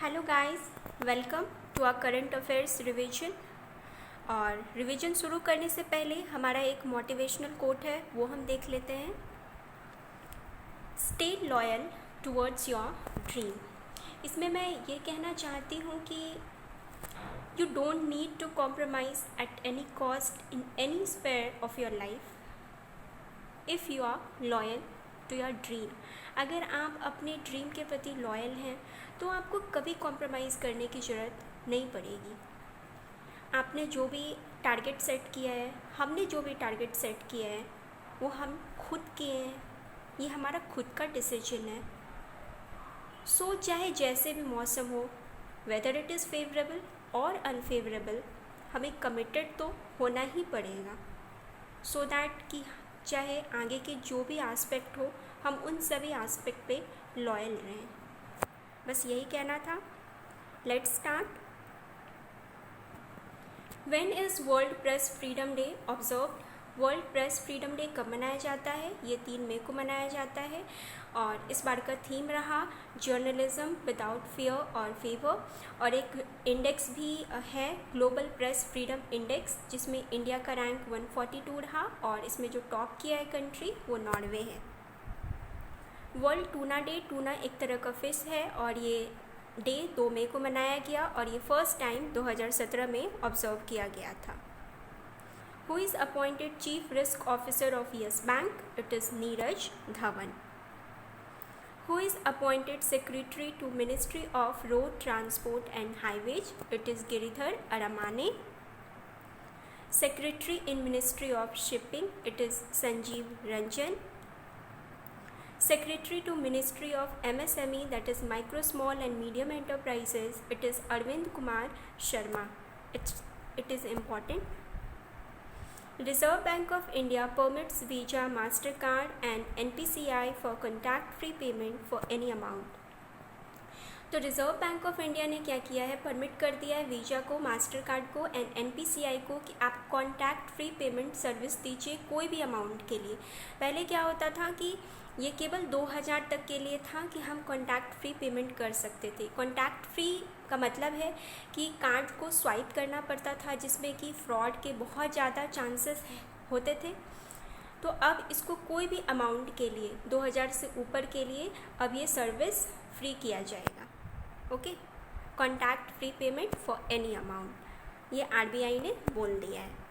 Hello guys, welcome to our current affairs revision. और revision शुरू करने से पहले हमारा एक मोटिवेशनल कोट है, वो हम देख लेते हैं। Stay loyal towards your dream. इसमें मैं ये कहना चाहती हूँ कि you don't need to compromise at any cost in any sphere of your life if you are loyal to your dream. अगर आप अपने ड्रीम के प्रति लॉयल हैं तो आपको कभी कॉम्प्रोमाइज़ करने की ज़रूरत नहीं पड़ेगी। आपने जो भी टारगेट सेट किया है, हमने जो भी टारगेट सेट किया है, वो हम खुद किए हैं। ये हमारा खुद का डिसीजन है। सो चाहे जैसे भी मौसम हो, वेदर इट इज़ फेवरेबल और अनफेवरेबल, हमें कमिटेड तो होना ही पड़ेगा सो दैट कि चाहे आगे के जो भी एस्पेक्ट हो, हम उन सभी एस्पेक्ट पे लॉयल रहें। बस यही कहना था। Let's start. When is world press freedom day observed? World press freedom day कब मनाया जाता है? ये 3 मई को मनाया जाता है। और इस बार का थीम रहा जर्नलिज्म विदाउट फियर और फेवर। और एक इंडेक्स भी है, ग्लोबल प्रेस फ्रीडम इंडेक्स, जिसमें इंडिया का रैंक 142 रहा। और इसमें जो टॉप किया है कंट्री, वो नॉर्वे है। वर्ल्ड टूना डे, टूना एक तरह का फिश है और ये डे 2 मई को मनाया गया और ये फर्स्ट टाइम 2017 में ऑब्जर्व किया गया था। Who is appointed chief risk officer of Yes Bank? It is Neeraj Dhawan. Who is appointed secretary to ministry of road transport and highways? It is Giridhar Aramane. Secretary in ministry of shipping? It is Sanjeev Ranjan. Secretary to Ministry of MSME, that is Micro, Small and Medium Enterprises, it is Arvind Kumar Sharma. It is important. Reserve Bank of India permits Visa, MasterCard and NPCI for contact-free payment for any amount. तो reserve bank of India ने क्या किया है, permit कर दिया है visa को, master card को एंड एनपीसीआई को कि आप कॉन्टैक्ट फ्री पेमेंट सर्विस दीजिए कोई भी अमाउंट के लिए। पहले क्या होता था कि ये केवल 2000 तक के लिए था कि हम कॉन्टैक्ट फ्री पेमेंट कर सकते थे। कॉन्टैक्ट फ्री का मतलब है कि कार्ड को स्वाइप करना पड़ता था, जिसमें कि फ्रॉड के बहुत ज़्यादा चांसेस होते थे। तो अब इसको कोई भी अमाउंट के लिए, 2000 से ऊपर के लिए, अब ये सर्विस फ्री किया जाएगा। Okay, contact free payment for any amount, ये आरबीआई ने बोल दिया है।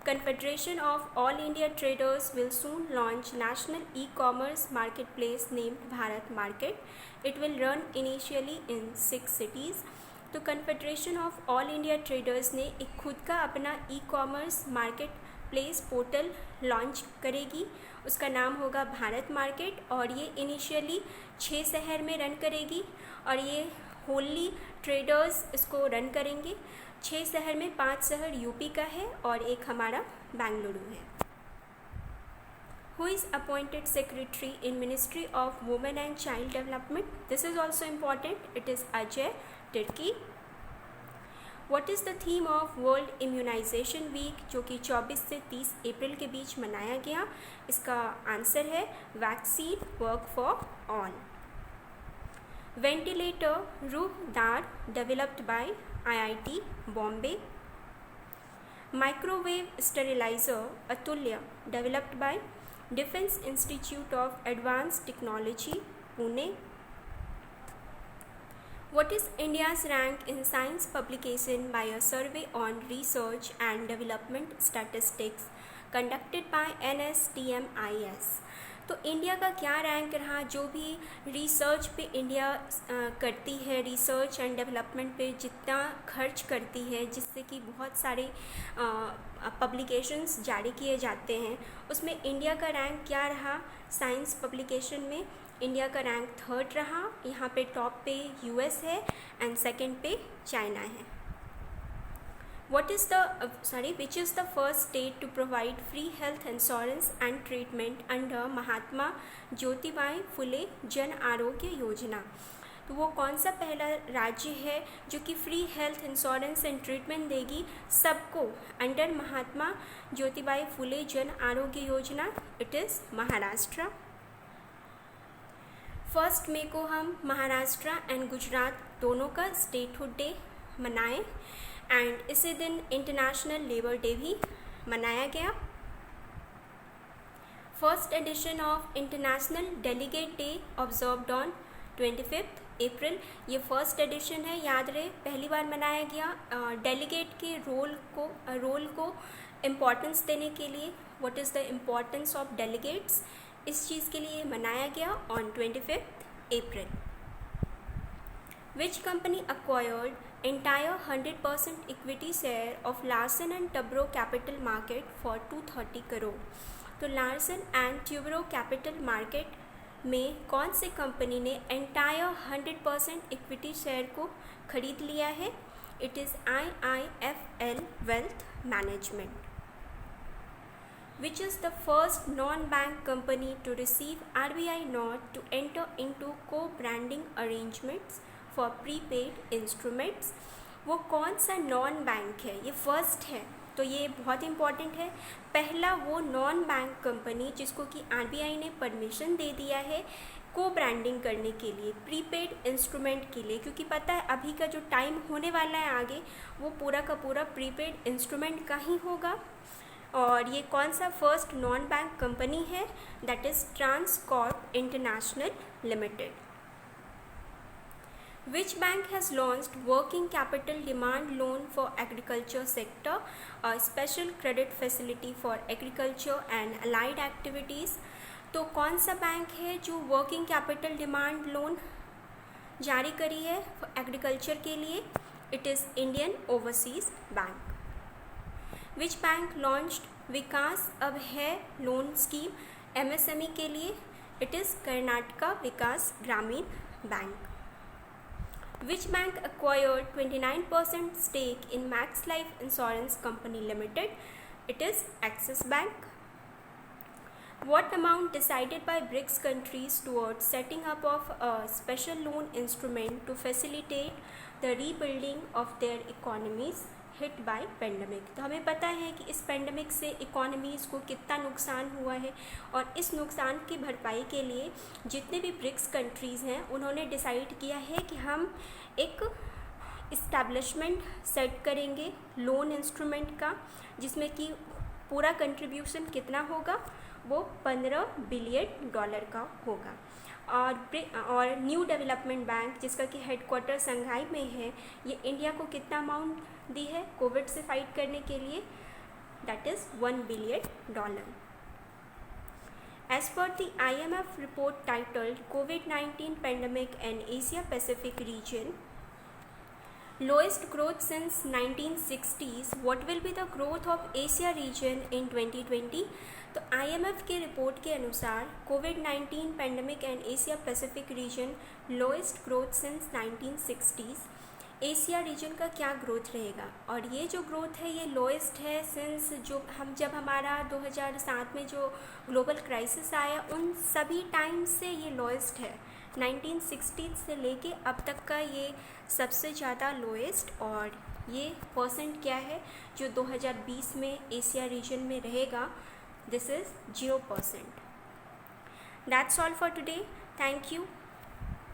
Confederation of All India Traders will soon launch national e-commerce marketplace named Bharat Market. It will run initially in 6 cities. तो confederation of all India traders ने एक खुद का अपना e-commerce marketplace portal launch करेगी। उसका नाम होगा भारत मार्केट और ये इनिशियली 6 शहर में रन करेगी और ये होली ट्रेडर्स इसको रन करेंगे। 6 शहर में 5 शहर यूपी का है और एक हमारा बेंगलुरु है। Who is appointed secretary in Ministry of Women and Child Development? This is also important. It is Ajay Tirki. What is the theme of World Immunization Week, जो कि 24 से 30 अप्रैल के बीच मनाया गया? इसका आंसर है vaccine work for all. Ventilator Ruhdaar developed by IIT Bombay. Microwave sterilizer Atulya developed by Defense Institute of Advanced Technology, Pune. What is India's rank in science publication by a survey on research and development statistics conducted by NSTMIS? तो India का क्या rank रहा? जो भी research पे India करती है, research and development पे जितना खर्च करती है, जिससे कि बहुत सारे पब्लिकेशंस जारी किए जाते हैं, उसमें इंडिया का रैंक क्या रहा? साइंस पब्लिकेशन में इंडिया का रैंक 3rd रहा। यहाँ पे टॉप पे यूएस है एंड सेकंड पे चाइना है। Which is the first state to provide free health insurance and treatment under महात्मा ज्योतिबाई फुले जन आरोग्य योजना? तो वो कौन सा पहला राज्य है जो कि free health insurance and treatment देगी सबको under Mahatma Jyotibai Phule Jan Arogya Yojana? It is Maharashtra. 1 मई को हम महाराष्ट्र एंड गुजरात दोनों का स्टेटहुड डे मनाएं एंड इसी दिन इंटरनेशनल लेबर डे भी मनाया गया। First edition of international delegate day observed on 25 अप्रैल। ये फर्स्ट एडिशन है, याद रहे, पहली बार मनाया गया। डेलीगेट के रोल को इम्पोर्टेंस देने के लिए, what is the importance of delegates, इस चीज़ के लिए मनाया गया on 25 April. Which company acquired entire 100% equity share of Larsen and Toubro Capital Market for 230 crore. तो Larsen and Toubro capital market में कौन सी कंपनी ने एंटायर 100% इक्विटी शेयर को खरीद लिया है? It is IIFL wealth management. Which is the first non-bank company to receive RBI nod to enter into co-branding arrangements for prepaid instruments? वो कौन सा नॉन बैंक है? ये फर्स्ट है, तो ये बहुत इंपॉर्टेंट है। पहला वो नॉन बैंक कंपनी जिसको कि RBI ने परमिशन दे दिया है को ब्रांडिंग करने के लिए, प्रीपेड इंस्ट्रूमेंट के लिए, क्योंकि पता है अभी का जो टाइम होने वाला है आगे वो पूरा का पूरा प्रीपेड इंस्ट्रूमेंट का ही होगा। और ये कौन सा फर्स्ट नॉन बैंक कंपनी है? That is Transcorp international limited. Which bank has launched working capital demand loan for agriculture sector, a special credit facility for agriculture and allied activities? तो कौन सा बैंक है जो वर्किंग कैपिटल डिमांड लोन जारी करी है agriculture के लिए? It is Indian overseas bank. Which bank launched Vikas अब है लोन स्कीम MSME के लिए? इट इज़ कर्नाटका विकास ग्रामीण bank. Which bank acquired 29% stake in Max Life Insurance Company Limited? It is Axis Bank. What amount decided by BRICS countries towards setting up of a special loan instrument to facilitate the rebuilding of their economies hit by pandemic? तो हमें पता है कि इस pandemic से economies को कितना नुकसान हुआ है और इस नुकसान की भरपाई के लिए जितने भी ब्रिक्स कंट्रीज़ हैं उन्होंने डिसाइड किया है कि हम एक इस्टेब्लिशमेंट सेट करेंगे लोन इंस्ट्रूमेंट का, जिसमें कि पूरा कंट्रीब्यूशन कितना होगा? वो $15 बिलियन का होगा। और न्यू डेवलपमेंट बैंक जिसका कि हेडक्वार्टर संघाई में है, ये इंडिया को कितना अमाउंट दी है कोविड से फाइट करने के लिए? That is $1 billion. As per the IMF report titled COVID-19 Pandemic and Asia Pacific Region, lowest growth since 1960s, what will be the growth of Asia region in 2020? तो IMF के report के अनुसार COVID-19 pandemic and Asia Pacific region lowest growth since 1960s, Asia region का क्या growth रहेगा? और ये जो ग्रोथ है ये लोएस्ट है सिंस जब हमारा 2007 में जो ग्लोबल क्राइसिस आया उन सभी टाइम से ये लोएस्ट है। 1960 से लेके अब तक का ये सबसे ज़्यादा लोएस्ट। और ये परसेंट क्या है जो 2020 में एशिया रीजन में रहेगा? This is 0%. That's all for today. Thank you.